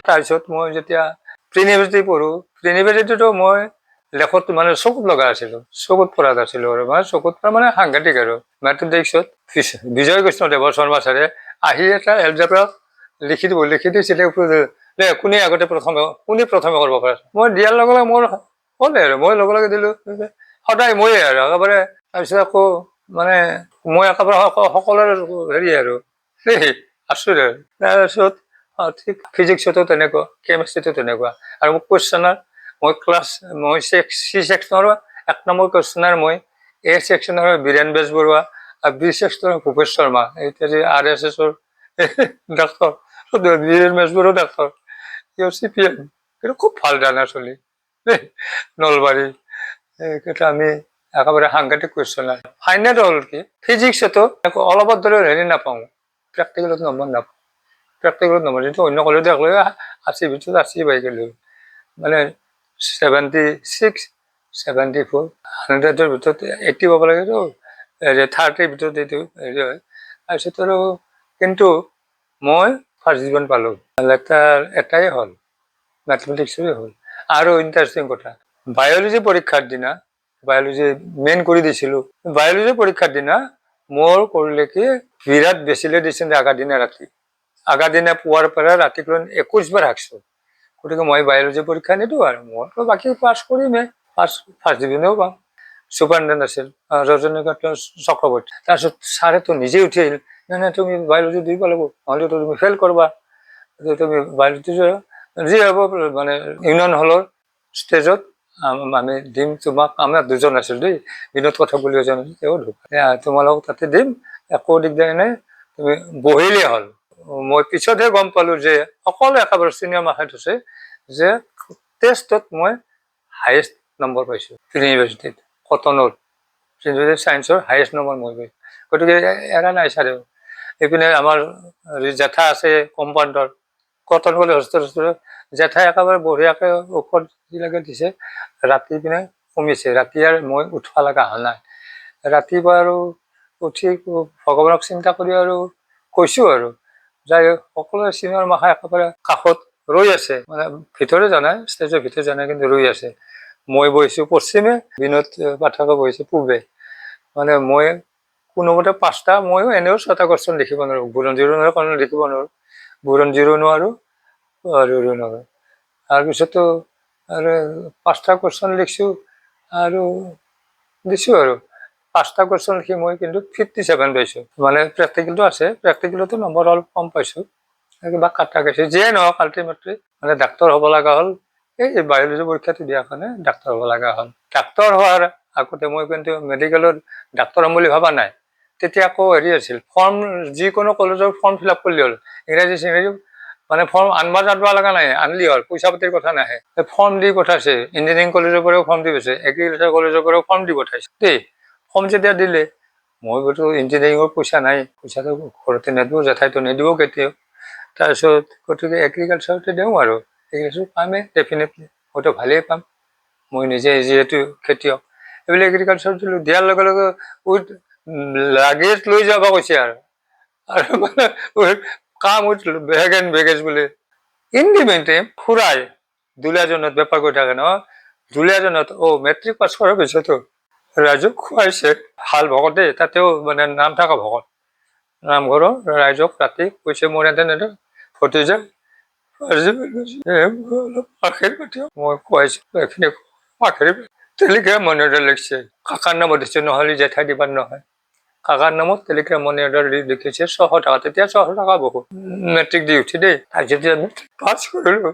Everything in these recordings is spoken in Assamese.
তাৰপিছত মই যেতিয়া প্ৰি ইউনিভাৰ্চিটি পঢ়োঁ, প্ৰি ইউনিভাৰ্চিটিতো মই লেখত মানে চকুত লগা আছিলোঁ, চকুত পঢ়াত আছিলোঁ আৰু মানে চকুত পৰা মানে সাংঘাতিক আৰু মেথমেটিক্সত বিজয় কৃষ্ণদেৱ শৰ্মা ছাৰে আহি এটা এলজেব্ৰা লিখি দিছিলে দে কোনে আগতে কোনে প্ৰথমে কৰিব পাৰে। মই দিয়াৰ লগে লগে মোৰ হ'লে আৰু মই লগে লগে দিলোঁ, সদায় ময়ে আৰু একেবাৰে। তাৰপিছত আকৌ মানে মই একেবাৰে সকলোৰে হেৰি আৰু আছোঁ আৰু তাৰপিছত ঠিক ফিজিক্সতো তেনেকুৱা, কেমেষ্ট্ৰিটো তেনেকুৱা। আৰু মোক কুৱেশ্যনাৰ মই চি ছেকশ্যনৰ 1 নম্বৰ কুৱেশ্যনাৰ মই এ ছেকশ্যনৰ বীৰেণ বেজবৰুৱা আৰু বি ছেকশ্যনৰ ভূপেশ শৰ্মা, এতিয়া যে RSSৰ doctor Biren Bezbarua doctor, CPM, কিন্তু খুব ভাল জানা চলি নলবাৰী। এইকেইটা আমি একেবাৰে সাংঘাতিক কুৱেশ্যনাৰ। ফাইনেল হ'ল কি ফিজিক্সতো অলপত ধৰি হেৰি নাপাওঁ, প্ৰেক্টিকেলত নম্বৰ নাপাওঁ। প্ৰেক্টিকেলত নম্বৰ যিটো অন্য কলেজত একেলগে 80 ভিতৰত 80 পাই গ'লোঁ, মানে 76, 74, 100ৰ ভিতৰত 80 পাব লাগেতো, 30ৰ ভিতৰত এইটো হেৰি হয়। তাৰপিছত আৰু কিন্তু মই ফাৰ্ষ্ট ডিভিজন পালোঁ। লেটাৰ এটাই হ'ল, মেথমেটিক্সৰে হ'ল। আৰু ইণ্টাৰেষ্টিং কথা, বায়'লজি পৰীক্ষাৰ দিনা, বায়'লজি মেইন কৰি দিছিলোঁ, বায়'লজি পৰীক্ষাৰ দিনা মোৰ কৰিলে কি বিৰাট বেছিলে দিছিল আগা দিনা ৰাতি, আগা দিনা পুৱাৰ পৰা ৰাতিপুৱা 21 বাৰ হাঁকছোঁ। গতিকে মই বায়'লজি পৰীক্ষা নিদিওঁ আৰু মইতো বাকী পাছ কৰিমেই, ফাৰ্ষ্ট ডিভিজনেও পাম। সুপাৰিনটেণ্ডেণ্ট আছিল ৰজনীকান্ত চক্ৰৱৰ্তী। তাৰপিছত ছাৰেতো নিজে উঠি আহিল, নাই তুমি বায়'লজি দিব লাগিব, নহ'লেতো তুমি ফেইল কৰবা, তুমি বায়'লজি যি হ'ব মানে ইউনিয়ন হলৰ ষ্টেজত আমি দিম তোমাক। আমাৰ দুজন আছিল দেই, বিনোদ কথা বুলি এজন আছিল, তেওঁ তোমালোকক তাতে দিম, একো দিগদাৰ নাই, তুমি বহিলেই হ'ল। মই পিছতহে গম পালোঁ যে সকলো একেবাৰে চিনিয়ৰ মাথাত আছে যে টেষ্টত মই হায়েষ্ট নম্বৰ পাইছোঁ প্ৰি ইউনিভাৰ্চিটিত, কটনৰ প্ৰি ইউনিভাৰ্চিটি ছায়েন্সৰ হায়েষ্ট নম্বৰ মই পাইছোঁ। গতিকে এৰা নাই ছাৰে। এইপিনে আমাৰ জেঠা আছে কম্পাউণ্ডৰ, কটন কলেজ হোষ্টেলৰ জেঠাই একেবাৰে বঢ়িয়াকৈ ঔষধ যিবিলাকে দিছে, ৰাতি পিনে কমিছে। ৰাতি আৰু মই উঠিব লগা হোৱা নাই। ৰাতিপুৱা আৰু উঠি ভগৱানক চিন্তা কৰি আৰু কৈছোঁ আৰু যাই সকলোৱে চিনিয়ৰ মাখা একেবাৰে কাষত ৰৈ আছে, মানে ভিতৰে জানাই, ষ্টেজৰ ভিতৰে জানাই, কিন্তু ৰৈ আছে। মই বহিছোঁ পশ্চিমে, বিনোদ পাঠকে বহিছোঁ পূবে। মানে মই কোনোমতে 5টা, ময়ো এনেও 6টা কুৱেশ্যন লিখিব নোৱাৰোঁ, বুৰঞ্জীৰো কাৰণে লিখিব নোৱাৰোঁ, বুৰঞ্জীৰো নোৱাৰোঁ আৰু নোৱাৰোঁ। তাৰপিছতো আৰু 5টা কুৱেশ্যন লিখিছোঁ আৰু দিছোঁ আৰু 5টা কুৱেশ্যন লিখি মই কিন্তু 57 পাইছোঁ। মানে প্ৰেক্টিকেলটো আছে, প্ৰেক্টিকেলতো নম্বৰ অলপ কম পাইছোঁ, কিবা কাটা গৈছে। যিয়ে নহওক আল্টিমেটলি মানে ডাক্তৰ হ'ব লগা হ'ল। এই বায়'লজি পৰীক্ষাটো দিয়াৰ কাৰণে ডাক্তৰ হ'ব লগা হ'ল। ডাক্তৰ হোৱাৰ আগতে মই কিন্তু মেডিকেলত ডাক্তৰ হ'ম বুলি ভবা নাই। তেতিয়া আকৌ হেৰি আছিল, ফৰ্ম যিকোনো কলেজৰ ফৰ্ম ফিল আপ কৰিলে হ'ল, ইংৰাজী চিংৰাজী মানে ফৰ্ম আনব লগা নাই, আনলি হ'ল, পইচা পাতিৰ কথা নাহে। ফৰ্ম দি পঠাইছে, ইঞ্জিনিয়াৰিং কলেজৰ পৰাও ফৰ্ম দি পঠাইছে, এগ্ৰিকালচাৰ কলেজৰ পৰাও ফৰ্ম দি পঠাইছে দেই। ফৰ্ম যেতিয়া দিলে, মই বোলো ইঞ্জিনিয়াৰিঙৰ পইচা নাই, পইচাটো ঘৰতে নিদিব, জেঠাইতো নিদিব কেতিয়াও। তাৰপিছত গতিকে এগ্ৰিকালচাৰতে দিওঁ আৰু এগ্ৰিকালচাৰ পামেই ডেফিনেটলি, হয়তো ভালেই পাম, মই নিজে যিহেতু খেতিয়ক। এইবিলাক এগ্ৰিকালচাৰ দিলোঁ, দিয়াৰ লগে লগে উইথ লাগেজ লৈ যাব কৈছে আৰু মানে come with bag and baggage বুলি। ইন দি মেইন টাইম খুৰাই দুলীয়াজনত বেপাৰ কৰি থাকে ন, দুলীয়াজনত মেট্ৰিক পাছ কৰাৰ পিছতো ৰাইজক খুৱাইছে, ভাল ভকত দেই, তাতেও মানে নাম থকা ভকত। নামঘৰৰ ৰাইজক ৰাতি কৈছে মোৰ এনেতে ভতিজা আখেৰ পাতিও মই খুৱাইছোঁ, এইখিনি আখেৰ টেলিগ্ৰাম মনি অৰ্ডাৰ লিখিছে, কাকাৰ নামত দিছে, নহ'লে জেঠাই দিবাৰ নহয়। কাকাৰ নামত টেলিগ্ৰাম মনি অৰ্ডাৰ লিখিছে 600 টকা, তেতিয়া 600 টকা বহুত। মেট্ৰিক দি উঠি দেই, যেতিয়া পাছ কৰিলোঁ,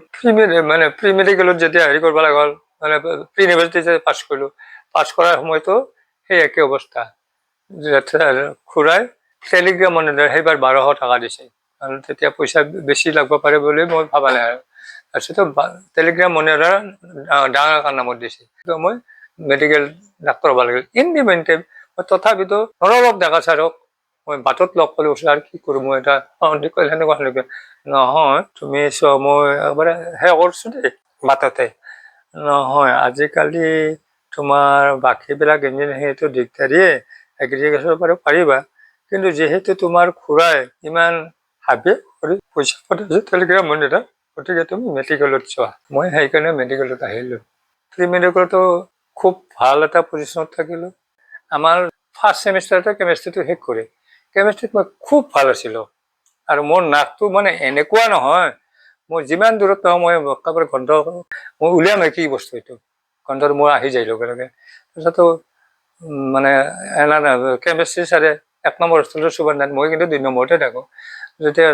মানে প্ৰি মেডিকেলত যেতিয়া হেৰি কৰিব লগা হ'ল, মানে প্ৰি ইউনিভাৰ্চিটি পাছ কৰিলোঁ, পাছ কৰাৰ সময়তো সেই একে অৱস্থা। খুৰাই টেলিগ্ৰাম মনি অৰ্ডাৰ সেইবাৰ 1200 টকা দিছে, আৰু তেতিয়া পইচা বেছি লাগিব পাৰে বুলি মই ভাবা নাই আৰু। তাৰপিছতো টেলিগ্ৰাম মনি অৰ্ডাৰ ডাঙৰ কাকাৰ নামত দিছে, মই মেডিকেল ডাক্তৰ হ'ব লাগিল। ইন দি মেইন টাইম তথাপিতো নৰলক ডেকা ছাৰক মই বাটত লগ পালোঁ, ছাৰ কি কৰোঁ, মই এটা সেনেকুৱা নহয়, তুমি চোৱা, মই একেবাৰে সেয়া কৰিছোঁ দেই বাটতে, নহয় আজিকালি তোমাৰ বাকীবিলাক ইঞ্জিনিয়াৰিংটো দিগদাৰিয়ে, এগ্ৰিকালচাৰ বাৰু পাৰিবা, কিন্তু যিহেতু তোমাৰ খুৰাই ইমান হাবি কৰি পইচা পঠাইছে টেলিগ্ৰাম মনি অৰ্ডাৰ, গতিকে তুমি মেডিকেলত যোৱা। মই সেইকাৰণে মেডিকেলত আহিলোঁ। প্ৰি মেডিকেলতো খুব ভাল এটা পজিশ্যনত থাকিলোঁ। আমাৰ ফাৰ্ষ্ট ছেমিষ্টাৰতে কেমেষ্ট্ৰিটো শেষ কৰি, কেমেষ্ট্ৰিত মই খুব ভাল আছিলোঁ। আৰু মোৰ নাকটো মানে এনেকুৱা নহয়, মই যিমান দূৰত পাওঁ মই একেবাৰে গন্ধ মই উলিয়ামেই কি বস্তু এইটো, গন্ধটো মোৰ আহি যায় লগে লগে। তাৰপিছতো মানে এনা কেমেষ্ট্ৰি ছাৰে 1 নম্বৰ হোষ্টেলৰ সুবান্ধাত, মই কিন্তু 2 নম্বৰতে থাকোঁ। যেতিয়া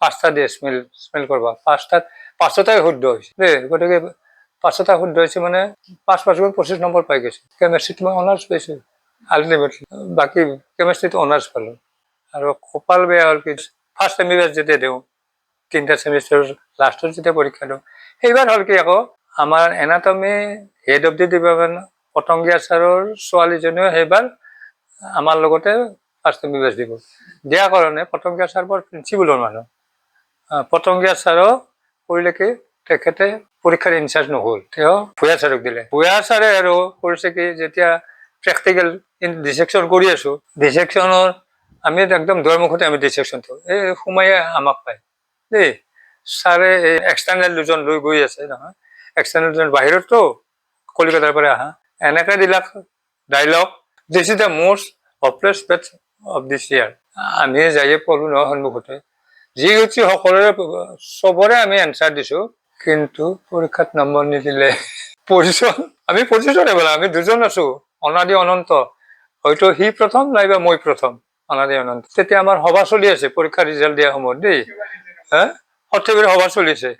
5টা দিয়ে স্মেল কৰিব, 5টাই শুদ্ধ হৈছে দেই। গতিকে 5টা শুদ্ধ হৈছে মানে 5 পাইছোঁ 25 নম্বৰ পাই গৈছোঁ। কেমেষ্ট্ৰিত মই অনাৰ্ছ পাইছোঁ আল্টিমেটলি, বাকী কেমেষ্ট্ৰিত অনাৰ্ছ পালোঁ। আৰু কপাল বেয়া হ'ল কি, ফাৰ্ষ্ট MBBS যেতিয়া দিওঁ 3টা ছেমিষ্টাৰৰ লাষ্টত যেতিয়া পৰীক্ষা দিওঁ, সেইবাৰ হ'ল কি আকৌ আমাৰ anatomy head of the department Patangia ছাৰৰ ছোৱালীজনীও সেইবাৰ আমাৰ লগতে ফাৰ্ষ্ট MBBS দিব। দিয়াৰ কাৰণে পটংগীয়া ছাৰ বৰ প্ৰিন্সিপালৰ মানুহ। পটংগীয়া ছাৰো কৰিলে কি, তেখেতে পৰীক্ষাৰ ইনচাৰ্জ নহ'ল, তেওঁ ভূঞা ছাৰক দিলে। ভূঞা ছাৰে আৰু কৰিছে কি, যেতিয়া প্ৰেক্টিকেল ডিছেকশ্যন কৰি আছোঁ, ডিছেকশ্যনৰ আমি একদম দুৱাৰমুখতে আমি ডিছেকশ্যনটো এই সোমায়ে আমাক পায় দেই। ছাৰে এই এক্সটাৰ্নেল 2জন লৈ গৈ আছে নহয়, এক্সটাৰ্নেল 2জন বাহিৰততো কলিকতাৰ পৰা আহা, এনেকৈ দিলাক dialogue, this is the most hopeless batch of this year. আমি যায়ে পঢ়লোঁ নহয় সন্মুখতে, যি হৈছে সকলোৰে চবৰে আমি এনচাৰ দিছোঁ, কিন্তু পৰীক্ষাত নম্বৰ নিদিলে। পজিশ্যন আমি পজিশ্যন এবাৰ আমি 2জন আছোঁ, অনাদি অনন্ত, হয়তো সি প্ৰথম নাইবা মই প্ৰথম, অনাদি অনন্ত। তেতিয়া আমাৰ সভা চলি আছে পৰীক্ষা ৰিজাল্ট দিয়া সময়ত দেই, সৰ্থেবাৰী সভা চলিছে।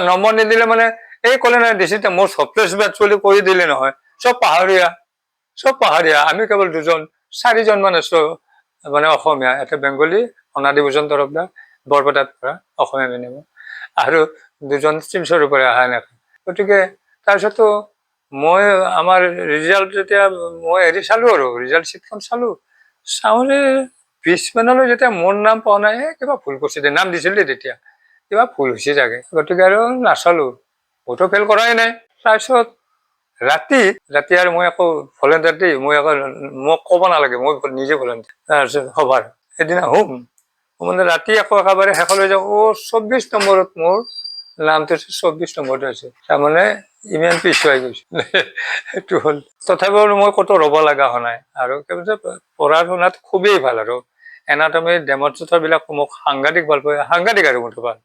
নম্বৰ নিদিলে মানে এই ক'লে নাই this is the most hopeless batch বুলি কৰি দিলে নহয়, চব পাহাৰীয়া। আমি কেৱল 2জন 4জন মান আছোঁ মানে অসমীয়া, এটা বেংগলী অনাদি ভূষণ তৰফদাৰ বৰপেটাৰ পৰা অসমীয়া মিডিয়ামৰ, আৰু 2জন শিলচৰৰ পৰা অহা এনেকৈ। গতিকে তাৰপিছতো মই আমাৰ ৰিজাল্ট যেতিয়া মই চালোঁ আৰু ৰিজাল্ট শ্বীটখন চাওঁতে 20 মানলৈ যেতিয়া মোৰ নাম পোৱা নাই, কিবা ভুল কৰিছে দে, নাম দিছিল দেই তেতিয়া, কিবা ভুল হৈছে চাগে। গতিকে আৰু নাচালোঁ, মইতো ফেইল কৰাই নাই। তাৰপিছত ৰাতি আৰু মই আকৌ ভলেণ্টিয়াৰ দেই, মোক ক'ব নালাগে, মই নিজে ভলেণ্টিয়াৰ। তাৰপিছত সভাৰ সেইদিনা মানে ৰাতি আকৌ একেবাৰে শেষলৈ যাওঁ, 24 নম্বৰত মোৰ নামটো 24 নম্বৰতে আছে, তাৰমানে ইমান পিছুৱাই গৈছোঁ। সেইটো হ'ল। তথাপিও মই ক'তো ৰ'ব লগা হোৱা নাই, আৰু পঢ়া শুনাত খুবেই ভাল। আৰু এনাটমি ডেমনষ্ট্ৰেটৰবিলাক মোক সাংঘাতিক ভাল পায়, সাংঘাতিক আৰু মুঠৰ পৰা।